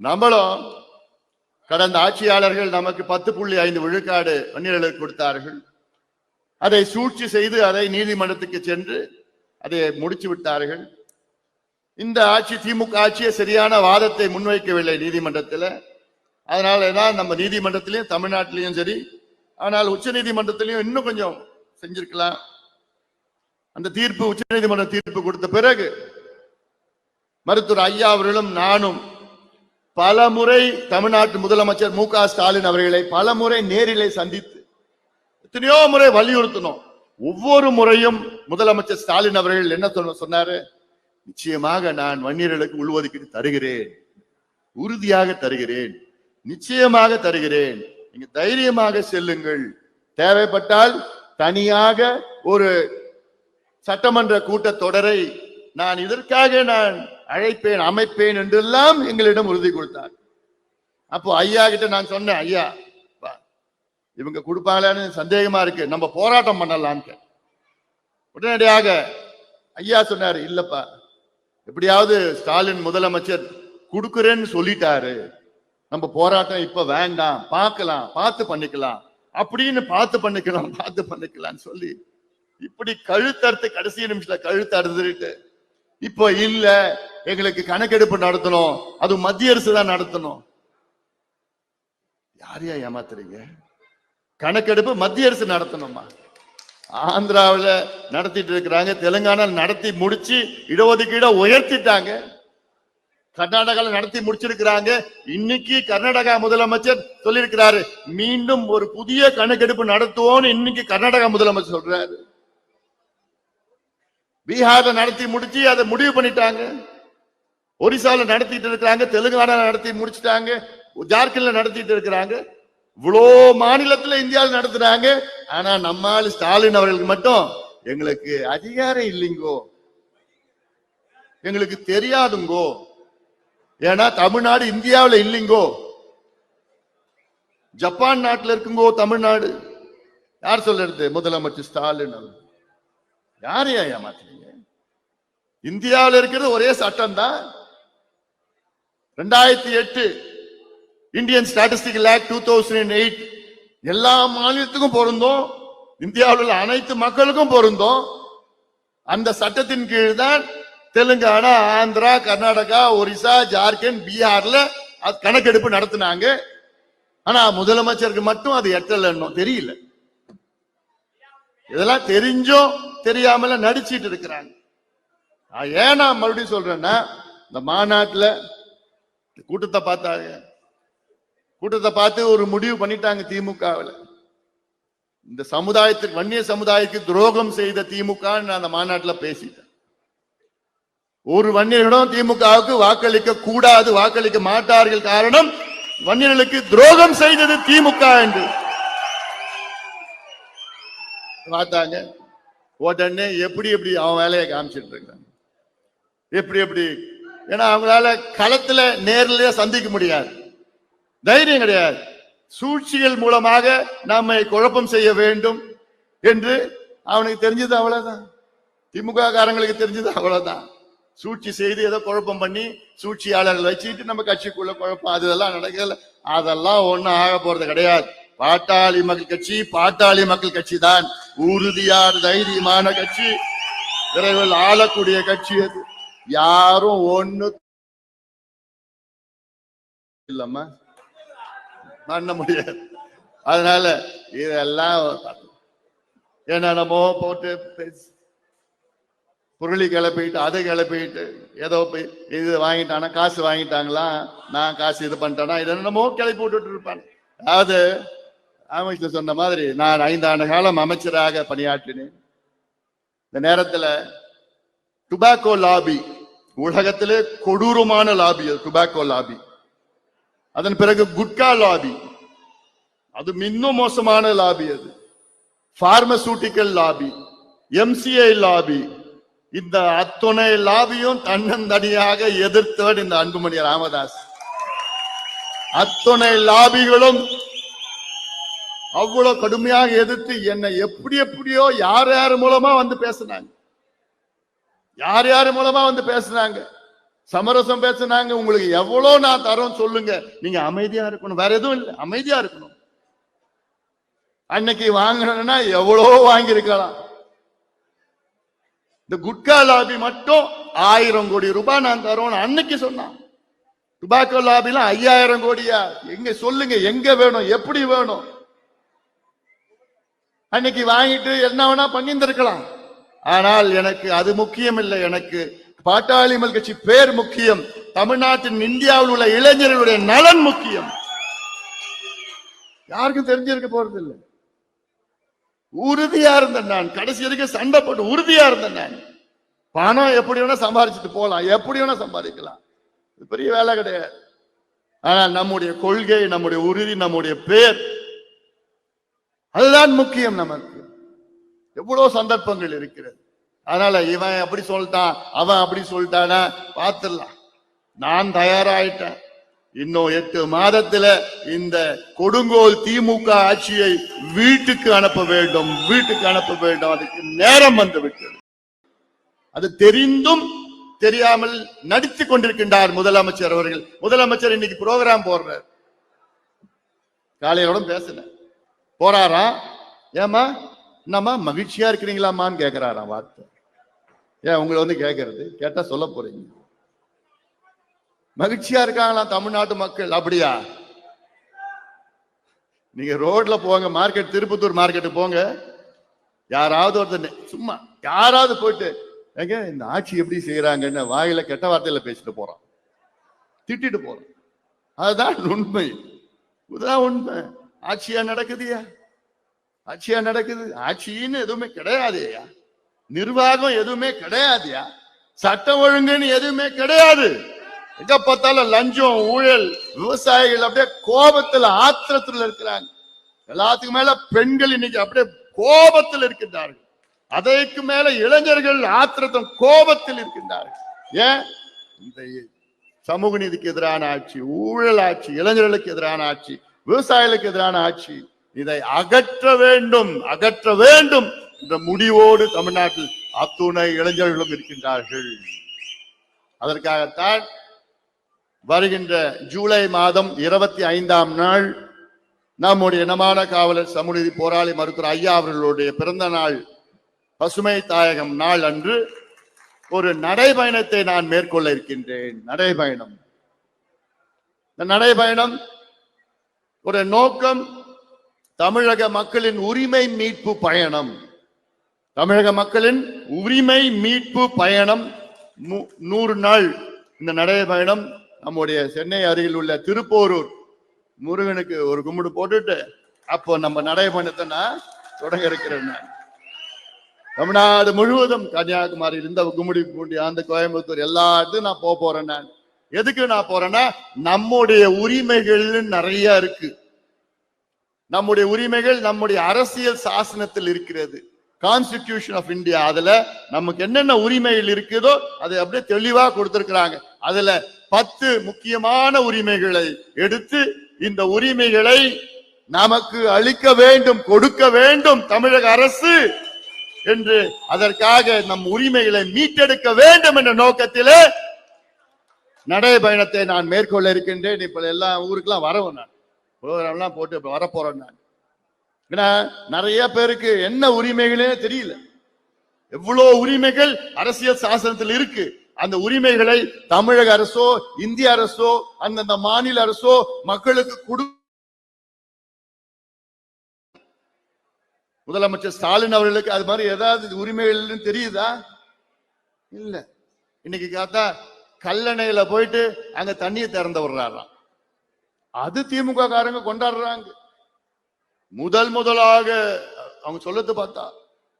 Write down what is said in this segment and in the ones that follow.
நம்மளும் கடந்த ஆட்சியாளர்கள் நமக்கு 10.5 விழுக்காடு வன்னியர்களுக்கு கொடுத்தார்கள். அதை சூழ்ச்சி செய்து அதை நீதிமன்றத்துக்கு சென்று அதை முடிச்சு விட்டார்கள். இந்த ஆட்சி திமுக ஆட்சியை சரியான வாதத்தை முன்வைக்கவில்லை நீதிமன்றத்தில். அதனாலதான் நம்ம நீதிமன்றத்திலையும் தமிழ்நாட்டிலையும் சரி, ஆனால் உச்ச நீதிமன்றத்திலையும் இன்னும் கொஞ்சம் செஞ்சிருக்கலாம். அந்த தீர்ப்பு உச்ச நீதிமன்ற தீர்ப்பு கொடுத்த பிறகு மருத்துவர் ஐயா அவர்களும் நானும் பல முறை தமிழ்நாட்டு முதலமைச்சர் மு க ஸ்டாலின் அவர்களை பல முறை நேரிலே சந்தித்து எத்தனையோ முறை வலியுறுத்தணும். ஒவ்வொரு முறையும் முதலமைச்சர் ஸ்டாலின் அவர்கள் என்ன சொன்னாரு, நிச்சயமாக நான் வன்னியர்களுக்கு உள்ஒதுக்கீடு தருகிறேன், உறுதியாக தருகிறேன், நிச்சயமாக தருகிறேன், நீங்க தைரியமாக செல்லுங்கள், தேவைப்பட்டால் தனியாக ஒரு சட்டமன்ற கூட்டத்தொடரை நான் இதற்காக நான் அழைப்பேன் அமைப்பேன் என்றெல்லாம் எங்களிடம் உறுதி கொடுத்தார். அப்போ ஐயா கிட்ட நான் சொன்னேன், ஐயா இவங்க கொடுப்பாங்களான்னு சந்தேகமா இருக்கு, நம்ம போராட்டம் பண்ணலான்னு. உடனடியாக ஐயா சொன்னாரு, இல்லப்பா எப்படியாவது ஸ்டாலின் முதலமைச்சர் கொடுக்குறேன்னு சொல்லிட்டாரு, நம்ம போராட்டம் இப்ப வேண்டாம், பார்க்கலாம், பார்த்து பண்ணிக்கலாம் அப்படின்னு பார்த்து பண்ணிக்கலாம் சொல்லி இப்படி கழுத்தறுத்து கடைசி நிமிஷத்துல கழுத்தறுத்துட்டு இப்போ இல்ல எங்களுக்கு கணக்கெடுப்பு நடத்தணும், அது மத்திய அரசு தான் நடத்தணும். யாரையா ஏமாத்துறீங்க? கணக்கெடுப்பு மத்திய அரசு நடத்தணுமா? ஆந்திராவில் நடத்திட்டு இருக்கிறாங்க, தெலுங்கானா நடத்தி முடிச்சு இடஒதுக்கீட உயர்த்திட்டாங்க, கர்நாடகாவில் நடத்தி முடிச்சிருக்கிறாங்க. இன்னைக்கு கர்நாடகா முதலமைச்சர் சொல்லியிருக்கிறாரு, மீண்டும் ஒரு புதிய கணக்கெடுப்பு நடத்துவோம்னு இன்னைக்கு கர்நாடகா முதலமைச்சர் சொல்றாரு. பீகார்ல நடத்தி முடிச்சு அதை முடிவு பண்ணிட்டாங்க, ஒரிசால நடத்திட்டு இருக்கிறாங்க, தெலுங்கானா நடத்தி முடிச்சுட்டாங்க, ஜார்க்கண்ட்ல நடத்திட்டு இருக்கிறாங்க. இவ்வளோ மாநிலத்துல இந்தியாவில் நடத்துறாங்க. ஆனா நம்மால் ஸ்டாலின் அவர்களுக்கு மட்டும் எங்களுக்கு அதிகாரம் இல்லைங்கோ, எங்களுக்கு தெரியாதுங்கோ, ஏன்னா தமிழ்நாடு இந்தியாவில் இல்லைங்கோ, ஜப்பான் நாட்டில் இருக்குங்கோ தமிழ்நாடு. யார் சொல்றது? முதலமைச்சர் ஸ்டாலின். யாரையா ஏமாத்துறீங்க? இந்தியாவில் இருக்கிறது ஒரே சட்டம் தான். 2008 இந்தியன் ஸ்டாட்டிஸ்டிக்கல் ஆக்ட் 2008 எல்லா மாநிலத்துக்கும் பொருந்தும், இந்தியாவில் உள்ள அனைத்து மக்களுக்கும் பொருந்தும். அந்த சட்டத்தின் கீழ் தான் தெலுங்கானா, ஆந்திரா, கர்நாடகா, ஒரிசா, ஜார்க்கண்ட், பீகார்ல கணக்கெடுப்பு நடத்தினாங்க. ஆனா முதலமைச்சருக்கு மட்டும் அது எட்டல, தெரியல. இதெல்லாம் தெரிஞ்சும் தெரியாமல நடிச்சிட்டு இருக்கிறாங்க. ஏன் நான் மறுபடியும் சொல்றேன்னா, இந்த மாநாட்டில் கூட்டத்தை பார்த்து ஒரு முடிவு பண்ணிட்டாங்க திமுகவில். இந்த சமுதாயத்திற்கு, வன்னிய சமுதாயத்துக்கு துரோகம் செய்த திமுக அந்த மாநாட்டில் பேசிட்டேன். ஒரு வன்னியர்களும் திமுகவுக்கு வாக்களிக்க கூடாது, வாக்களிக்க மாட்டார்கள், காரணம் வன்னியர்களுக்கு துரோகம் செய்தது திமுக என்று பார்த்தாங்க. உடனே எப்படி அவன் வேலையை காமிச்சிட்டு இருக்காங்க, எப்படி ஏன்னா அவங்களால களத்துல நேரில் சந்திக்க முடியாது, தைரியம் கிடையாது. சூழ்ச்சிகள் மூலமாக நம்மை குழப்பம் செய்ய வேண்டும் என்று அவனுக்கு தெரிஞ்சது அவ்வளவுதான், திமுக காரங்களுக்கு தெரிஞ்சது அவ்வளவுதான். சூழ்ச்சி செய்து ஏதோ குழப்பம் பண்ணி சூழ்ச்சியாளர்கள் வச்சுட்டு நம்ம கட்சிக்குள்ள குழப்பம் அதெல்லாம் நடக்கல. அதெல்லாம் ஒண்ணும் ஆக போறது கிடையாது. பாட்டாளி மக்கள் கட்சி தான் உறுதியான தைரியமான கட்சி, விரைவில் ஆளக்கூடிய கட்சி. அது யாரும் ஒண்ணு இல்லம்மா பண்ண முடியாது. அதனால இதெல்லாம் என்னென்னமோ போட்டு பொருளி கிளப்பிட்டு அதை கிளப்பிட்டு ஏதோ இது வாங்கிட்டானா, காசு வாங்கிட்டாங்களா, நான் காசு இது பண்ணிட்டேனா, இது என்னமோ கிளப்பி விட்டுட்டு இருப்பாங்க. அதாவது அமைச்சர் சொன்ன மாதிரி நான் 5 ஆண்டு காலம் அமைச்சராக பணியாற்றினேன். இந்த நேரத்தில் டுபாக்கோ லாபி உலகத்திலே கொடூரமான லாபி, டுபாக்கோ லாபி. அதன் பிறகு குட்கா லாபி, அது இன்னும் மோசமான லாபி. அது பார்மசூட்டிக்கல் லாபி, எம்சிஐ லாபி. இந்த அத்துணை லாபியும் தன்னந்தனியாக எதிர்த்தவர் இந்த அன்புமணி ராமதாஸ். அத்துணை லாபிகளும் அவ்வளவு கடுமையாக எதிர்த்து என்னை எப்படியோ யார் மூலமா வந்து பேசினாங்க, சமரசம் பேசுனாங்க. உங்களுக்கு எவ்வளவு நான் தரோம் சொல்லுங்க, நீங்க அமைதியா இருக்கணும், வேற எதுவும் இல்லை, அமைதியா இருக்கணும். அன்னைக்கு வாங்கணும்னா எவ்வளோ வாங்கியிருக்கலாம். இந்த குட்கா லாபி மட்டும் 1000 கோடி ரூபாய் நான் தரோம் அன்னைக்கு சொன்னான். டுபாக்கோ லாபில 5000 கோடியா? எங்க சொல்லுங்க, எங்க வேணும், எப்படி வேணும்? அன்னைக்கு வாங்கிட்டு என்ன வேணா பண்ணியிருந்திருக்கலாம். ஆனால் எனக்கு அது முக்கியம் இல்லை. எனக்கு பாட்டாளி மக்கள் கட்சி பேர் முக்கியம். தமிழ்நாட்டின், இந்தியாவில் உள்ள இளைஞர்களுடைய நலன் முக்கியம். யாருக்கும் தெரிஞ்சிருக்க போறது இல்லை. உறுதியா இருந்தேன் நான். கடைசி வரைக்கும் சண்டை போட்டு உறுதியா இருந்தேன் நான். பணம் எப்படி வேணா சம்பாதிச்சுட்டு போலாம், எப்படி வேணா சம்பாதிக்கலாம், பெரிய வேலை கிடையாது. ஆனால் நம்முடைய கொள்கை, நம்முடைய உறுதி, நம்முடைய பேர், அதுதான் முக்கியம் நமக்கு. எவ்வளவு சந்தர்ப்பங்கள் இருக்கிறது. அதனால இவன் அப்படி சொல்லிட்டான், அவன் அப்படி சொல்லிட்டானா பார்த்துடலாம். நான் தயாராயிட்டேன். இன்னும் 8 மாதத்துல இந்த கொடுங்கோல் திமுக ஆட்சியை வீட்டுக்கு அனுப்ப வேண்டும், வீட்டுக்கு அனுப்ப வேண்டும். அதுக்கு நேரம் வந்து விட்டது. அது தெரிந்தும் தெரியாமல் நடித்துக் கொண்டிருக்கின்றார் முதலமைச்சர் அவர்கள். முதலமைச்சர் இன்னைக்கு புரோகிராம் போடுறார். காலையோட பேசின போறாரா, ஏமா என்னம்மா மகிழ்ச்சியா இருக்கிறீங்களாமான்னு கேட்கிறாராம். வார்த்தை ஏன் உங்களை வந்து கேட்கறது, கேட்டா சொல்ல போறீங்க. மகிழ்ச்சியா இருக்காங்களாம் தமிழ்நாட்டு மக்கள். அப்படியா? நீங்க ரோட்ல போங்க, மார்க்கெட், திருப்பத்தூர் மார்க்கெட்டு போங்க, யாராவது ஒருத்தர் சும்மா யாராவது போயிட்டு எங்க இந்த ஆட்சி எப்படி செய்யறாங்கன்னு வாயில கெட்ட வார்த்தையில பேசிட்டு போறான், திட்டிட்டு போறான். அதுதான் உண்மை, இதுதான் உண்மை. ஆட்சியா நடக்குதுயா, ஆட்சியா நடக்குது. ஆட்சின்னு எதுவுமே கிடையாதுயா, நிர்வாகம் எதுவுமே கிடையாதுயா, சட்டம் ஒழுங்குன்னு எதுவுமே கிடையாது. எங்க பார்த்தாலும் லஞ்சம், ஊழல், விவசாயிகள் அப்படியே கோபத்துல, ஆத்திரத்துல இருக்கிறாங்க. எல்லாத்துக்கும் மேல பெண்கள் இன்னைக்கு அப்படியே கோபத்தில் இருக்கின்றார்கள். அதற்கு மேல இளைஞர்கள் ஆத்திரத்தும் கோபத்தில் இருக்கின்றார்கள். ஏன்? இந்த சமூக நீதிக்கு எதிரான ஆட்சி, ஊழல் ஆட்சி, இளைஞர்களுக்கு எதிரான ஆட்சி, விவசாயிகளுக்கு எதிரான ஆட்சி, இதை அகற்ற வேண்டும், அகற்ற வேண்டும் என்ற முடிவோடு தமிழ்நாட்டில் அத்துணை இளைஞர்களும் இருக்கின்றார்கள். அதற்காகத்தான் வருகின்ற ஜூலை மாதம் 25ஆம் நாள் நம்முடைய இனமான காவலர், சமூக நீதி போராளி மருத்துவர் ஐயா அவர்களுடைய பிறந்த நாள், பசுமை தாயகம் நாள் அன்று ஒரு நடைபயணத்தை நான் மேற்கொள்ள இருக்கின்றேன். நடைபயணம். இந்த நடைபயணம் ஒரு நோக்கம், தமிழக மக்களின் உரிமை மீட்பு பயணம். தமிழக மக்களின் உரிமை மீட்பு பயணம் 100 நாள். இந்த நடைபயணம் நம்முடைய சென்னை அருகில் உள்ள திருப்போரூர் முருகனுக்கு ஒரு கும்பிடு போட்டுட்டு அப்போ நம்ம நடைபயணத்தை நான் தொடங்க இருக்கிறேன். நான் தமிழ்நாடு முழுவதும், கன்னியாகுமரியில் இந்த கும்மிடி பூண்டி, அந்த கோயம்புத்தூர், எல்லா இடத்துக்கும் நான் போறேன். நான் எதுக்கு நான் போறேன்னா, நம்முடைய உரிமைகள் நிறைய இருக்கு. நம்முடைய உரிமைகள் நம்முடைய அரசியல் சாசனத்தில் இருக்கிறது, கான்ஸ்டிடியூஷன் ஆஃப் இந்தியா. அதுல நமக்கு என்னென்ன உரிமைகள் இருக்குதோ அதை அப்படியே தெளிவா கொடுத்திருக்கிறாங்க. அதுல 10 முக்கியமான உரிமைகளை எடுத்து இந்த உரிமைகளை நமக்கு அளிக்க வேண்டும், கொடுக்க வேண்டும் தமிழக அரசு என்று, அதற்காக நம் உரிமைகளை மீட்டெடுக்க வேண்டும் என்ற நோக்கத்திலே நடைபயணத்தை நான் மேற்கொள்ள இருக்கின்றேன். இப்ப எல்லா ஊருக்கெல்லாம் வரவும் நான் ப்ரோக்ராம்லாம் போட்டு வரப்போறேன். நான் ஏன்னா நிறைய பேருக்கு என்ன உரிமைகளே தெரியல. எவ்வளவு உரிமைகள் அரசியல் சாசனத்தில் இருக்கு. அந்த உரிமைகளை தமிழக அரசோ, இந்திய அரசோ, அந்தந்த மாநில அரசோ மக்களுக்கு கொடு. முதலமைச்சர் ஸ்டாலின் அவர்களுக்கு அது மாதிரி ஏதாவது உரிமைகள் தெரியுதா? இல்ல. இன்னைக்கு பார்த்தா கல்லணையில போயிட்டு அங்க தண்ணியை திறந்து விடுறாராம். அது திமுக காரங்க கொண்டாடுறாங்க. முதலாக அவங்க சொல்லது பார்த்தா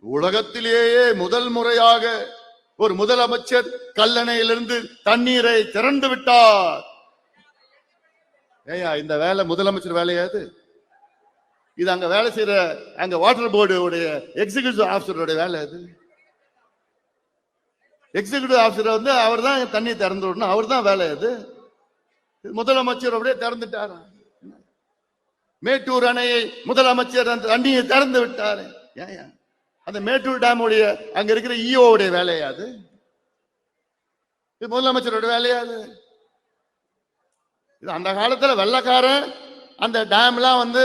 உலகத்திலேயே முதல் முறையாக ஒரு முதலமைச்சர் கல்லணையிலிருந்து தண்ணீரை திறந்து விட்டார். ஏயா இந்த வேலை முதலமைச்சர் வேலையாது? இது அங்க வேலை செய்யற அங்க வாட்டர் போர்டு எக்ஸிகியூட்டிவ் ஆபிசருடைய வேலை. அது எக்ஸிகியூட்டிவ் ஆபிசர் வந்து அவர் தான் தண்ணி திறந்து விடணும், அவர் தான் வேலை. அது முதலமைச்சர் அப்படியே திறந்துட்டார். மேட்டூர் அணையை முதலமைச்சர் அந்த தண்ணியை திறந்து விட்டாரு. ஏன் அந்த மேட்டூர் டேம் உடைய அங்க இருக்கிற இஓ உடைய வேலையாது? இது முதலமைச்சரோட வேலையா? இது அந்த காலத்துல வெள்ளக்காரன் அந்த டேம்லாம் வந்து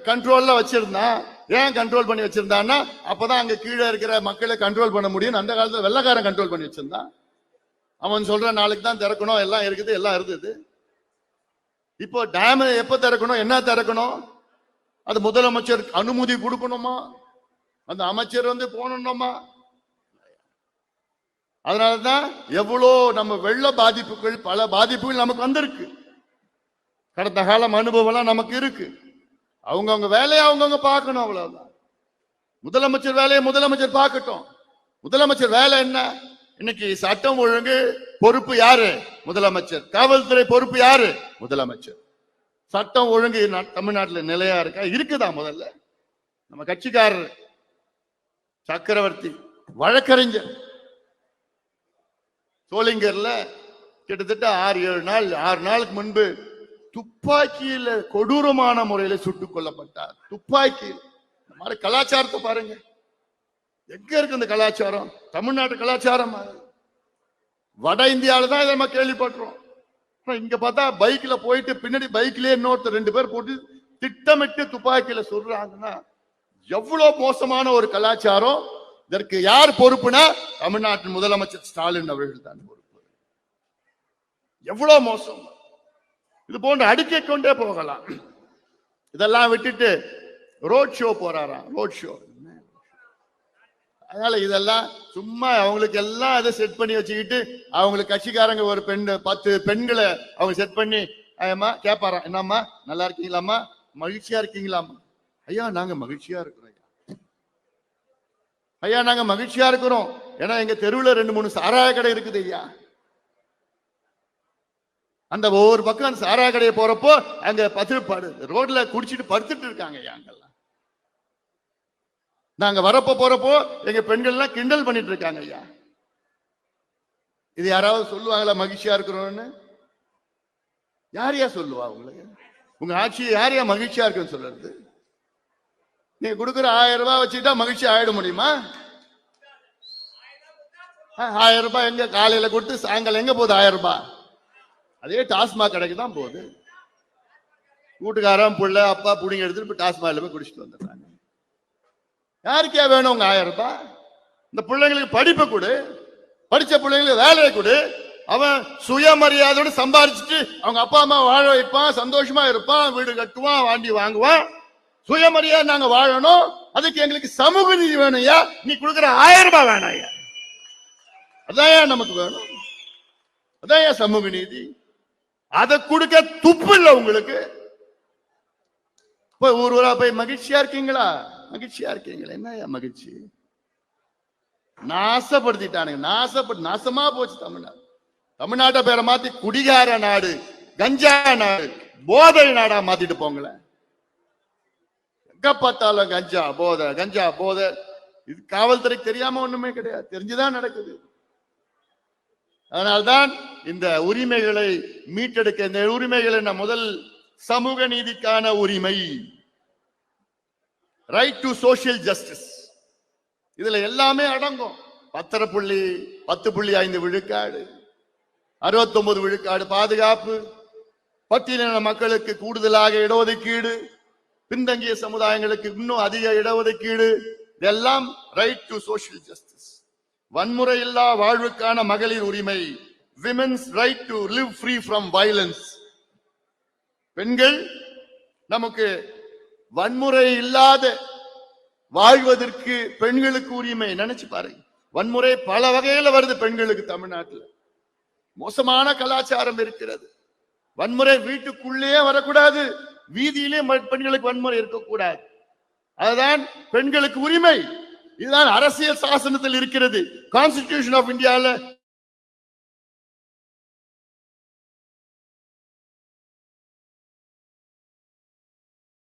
கண்ட்ரோல்ல வச்சிருந்தான். ஏன் கண்ட்ரோல் பண்ணி வச்சிருந்தான்னா அப்பதான் அங்க கீழே இருக்கிற மக்களை கண்ட்ரோல் பண்ண முடியும். அந்த காலத்துல வெள்ளக்காரன் கண்ட்ரோல் பண்ணி வச்சிருந்தான். அவன் சொல்ற நாளைக்கு தான் திறக்கணும், எல்லாம் இருக்குது, எல்லாம் இருந்தது. இப்போ டேம் எப்ப திறக்கணும், என்ன திறக்கணும், அது முதலமைச்சர் அனுமதி கொடுக்கணுமா, அந்த அமைச்சர் வந்து போனோமா? அதனாலதான் எவ்வளோ நம்ம வெள்ள பாதிப்புகள், பல பாதிப்புகள் நமக்கு வந்திருக்கு. கடந்த காலம் அனுபவம் நமக்கு இருக்கு. அவங்கவுங்க வேலையை அவங்கவுங்க பார்க்கணும், அவ்வளவுதான். முதலமைச்சர் வேலையை முதலமைச்சர் பார்க்கட்டும். முதலமைச்சர் வேலை என்ன? இன்னைக்கு சட்டம் ஒழுங்கு பொறுப்பு யாரு? முதலமைச்சர். காவல்துறை பொறுப்பு யாரு? முதலமைச்சர். சட்டம் ஒழுங்கு தமிழ்நாட்டில் நிலையா இருக்கா? இருக்குதா? முதல்ல நம்ம கட்சிக்காரர் சக்கரவர்த்தி வழக்கறிஞர் சோளிங்கர்ல கிட்டத்தட்ட 6 நாளுக்கு முன்பு துப்பாக்கியில கொடூரமான முறையில சுட்டுக் கொல்லப்பட்டார். துப்பாக்கியில். இந்த மாதிரி கலாச்சாரத்தை பாருங்க, எங்க இருக்கு இந்த கலாச்சாரம்? தமிழ்நாட்டு கலாச்சாரம். வட இந்தியாவில தான் இதை நம்ம கேள்விப்பட்டோம். இங்க பார்த்தா பைக்ல போயிட்டு பின்னாடி பைக்லயே இன்னொருத்தர் 2 பேர் போட்டு திட்டமிட்டு துப்பாக்கியில சொல்றாங்கன்னா எவ்வளவு மோசமான ஒரு கலாச்சாரம். இதற்கு யார் பொறுப்புனா தமிழ்நாட்டின் முதலமைச்சர் ஸ்டாலின் அவர்கள் தான் பொறுப்பு. எவ்வளவு மோசம். இது போன்று அடுக்கிக் கொண்டே போகலாம். இதெல்லாம் விட்டுட்டு ரோட் ஷோ போறாராம். Road show. அதனால இதெல்லாம் சும்மா அவங்களுக்கு எல்லாம் அதை செட் பண்ணி வச்சுக்கிட்டு அவங்களுக்கு கட்சிக்காரங்க ஒரு 10 பெண்களை அவங்க செட் பண்ணி ஐயம்மா கேட்பாராம், என்னம்மா நல்லா இருக்கீங்களாம்மா, மகிழ்ச்சியா இருக்கீங்களாம்மா? ஐயா நாங்க மகிழ்ச்சியா இருக்கிறோம் ஐயா, நாங்க மகிழ்ச்சியா இருக்கிறோம். ஏன்னா எங்க தெருவில் 2-3 சாராய கடை இருக்குது ஐயா. அந்த ஒவ்வொரு பக்கம் அந்த சாராய கடையை போறப்போ அங்க ரோட்ல குடிச்சிட்டு படுத்துட்டு இருக்காங்க ஐயா. அங்கெல்லாம் நாங்க வரப்போ போறப்போ எங்க பெண்கள் எல்லாம் கிண்டல் பண்ணிட்டு இருக்காங்க ஐயா. இது யாராவது சொல்லுவாங்களா மகிழ்ச்சியா இருக்கிறோம்னு? யாரையா சொல்லுவா உங்களுக்கு? உங்க ஆட்சியை யாரையா மகிழ்ச்சியா இருக்குன்னு சொல்றது? நீங்க கொடுக்குற 1000 ரூபாய் வச்சுட்டா மகிழ்ச்சி ஆயிட முடியுமா? 1000 ரூபாய் எங்க காலையில கொடுத்து சாயங்காலம் எங்க போகுது 1000 ரூபாய்? அதே டாஸ்மாக் கடைக்கு தான் போகுது. வீட்டுக்காரன் புள்ள அப்பா புடிங்க எடுத்துட்டு போய் டாஸ்மாக்ல போய் குடிச்சிட்டு வந்துடுறாங்க. யாருக்கே வேணும் உங்க 1000 ரூபாய்? இந்த பிள்ளைங்களுக்கு படிப்பு கொடு, படிச்ச பிள்ளைங்களுக்கு வேலையை கொடு. அவன் சுயமரியாதையோடு சம்பாதிச்சுட்டு அவங்க அப்பா அம்மா வாழ வைப்பான், சந்தோஷமா இருப்பான், வீடு கட்டுவான், வாண்டி வாங்குவான். சுயமரியாதை நாங்க வாழணும். அதுக்கு எங்களுக்கு சமூக நீதி வேணும் ஐயா. நீ கொடுக்குற 1000 ரூபாய் வேணாம் ஐயா. அதான் நமக்கு வேணும். அதான் சமூக நீதி. அதை கொடுக்க துப்பு இல்லை உங்களுக்கு. ஊரா போய் மகிழ்ச்சியா இருக்கீங்களா? மகிழ்ச்சியா இருக்கீங்களா? என்ன மகிழ்ச்சி? நாசப்படுத்திட்டானுங்க. நாசமா போச்சு தமிழ்நாடு. தமிழ்நாட்டை பேரை மாத்தி குடிகார நாடு, கஞ்சா நாடு, போதை நாடா மாத்திட்டு போங்களேன். எங்க பார்த்தாலும் கஞ்சா போதை, கஞ்சா போதை. இது காவல்துறைக்கு தெரியாம ஒண்ணுமே கிடையாது, தெரிஞ்சுதான் நடக்குது. அதனால்தான் இந்த உரிமைகளை மீட்டெடுக்க, இந்த உரிமைகள் என்ன? முதல் சமூக நீதிக்கான உரிமை, ரைட் டு சோசியல் ஜஸ்டிஸ். இதுல எல்லாமே அடங்கும். 10.5 விழுக்காடு, 69 விழுக்காடு பாதுகாப்பு, பட்டியலின மக்களுக்கு கூடுதலாக இடஒதுக்கீடு, பின்தங்கிய சமுதாயங்களுக்கு இன்னும் அதிக இடஒதுக்கீடு. இதெல்லாம் ரைட் டு சோசியல் ஜஸ்டிஸ். வன்முறை இல்லா வாழ்வுக்கான மகளிர் உரிமை, women's right to live free from violence. பெண்கள் நமக்கு வன்முறை இல்லாத வாழ்வதற்கு பெண்களுக்கு உரிமை. நினைச்சு பாருங்க, வன்முறை பல வகையில வருது பெண்களுக்கு. தமிழ்நாட்டில் மோசமான கலாச்சாரம் இருக்கிறது. வன்முறை வீட்டுக்குள்ளேயே வரக்கூடாது, வீதியிலே பெண்களுக்கு வன்முறை இருக்கக்கூடாது. அதுதான் பெண்களுக்கு உரிமை. இதுதான் அரசியல் சாசனத்தில் இருக்கிறது. கான்ஸ்டிடியூஷன் ஆஃப் இந்தியாவில்